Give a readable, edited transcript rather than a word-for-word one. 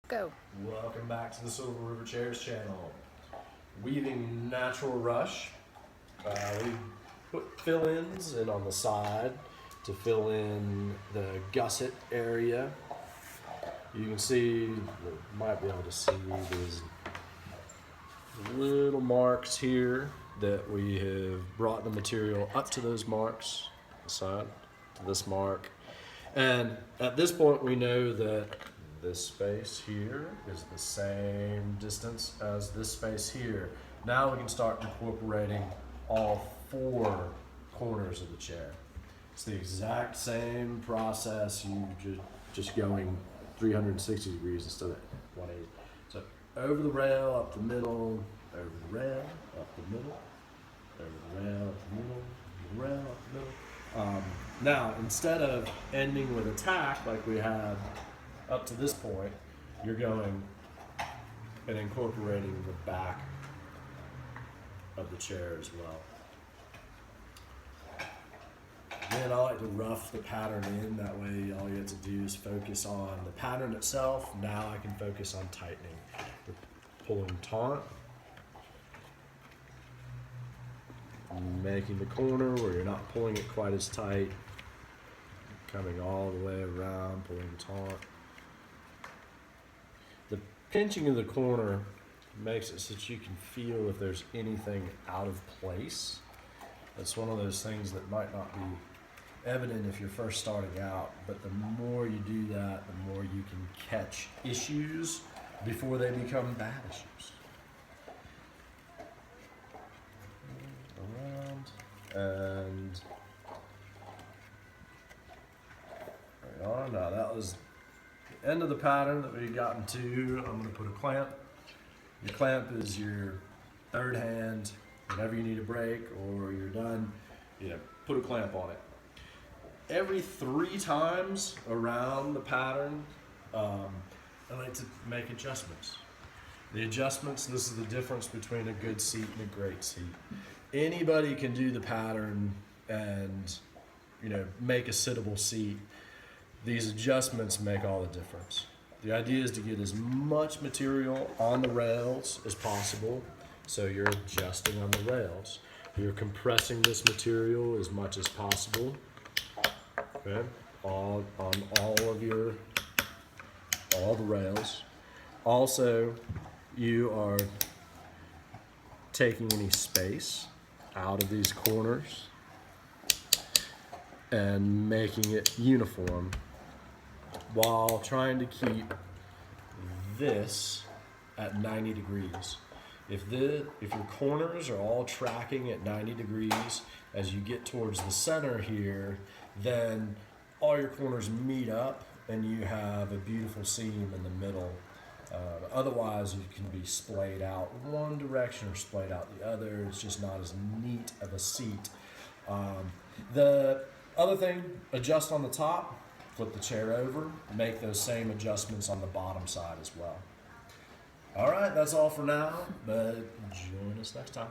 Go. Welcome back to the Silver River Chairs channel. Weaving natural rush. We put fill-ins in on the side to fill in the gusset area. You can see, you might be able to see these little marks here that we have brought the material up to those marks, the side to this mark. And at this point we know that this space here is the same distance as this space here. Now we can start incorporating all four corners of the chair. It's the exact same process, you just going 360 degrees instead of 180. So over the rail, up the middle, over the rail, up the middle, over the rail, up the middle, over the rail, up the middle. Now, instead of ending with a tack like we had up to this point, you're going and incorporating the back of the chair as well. Then I like to rough the pattern in, that way all you have to do is focus on the pattern itself. Now I can focus on tightening. We're pulling taut, making the corner where you're not pulling it quite as tight, coming all the way around, pulling taut. The pinching of the corner makes it so that you can feel if there's anything out of place. That's one of those things that might not be evident if you're first starting out, but the more you do that, the more you can catch issues before they become bad issues. Around and right on. Now that was the end of the pattern that we got into. I'm going to put a clamp. Your clamp is your third hand. Whenever you need a break or you're done, put a clamp on it. Every 3 times around the pattern, I like to make adjustments. The adjustments, this is the difference between a good seat and a great seat. Anybody can do the pattern and make a sittable seat. These adjustments make all the difference. The idea is to get as much material on the rails as possible, so you're adjusting on the rails. You're compressing this material as much as possible, okay, on all the rails. Also, you are taking any space out of these corners and making it uniform while trying to keep this at 90 degrees. If your corners are all tracking at 90 degrees as you get towards the center here, then all your corners meet up and you have a beautiful seam in the middle. Otherwise, you can be splayed out one direction or splayed out the other. It's just not as neat of a seat. The other thing, adjust on the top, flip the chair over, make those same adjustments on the bottom side as well. All right, that's all for now, but join us next time.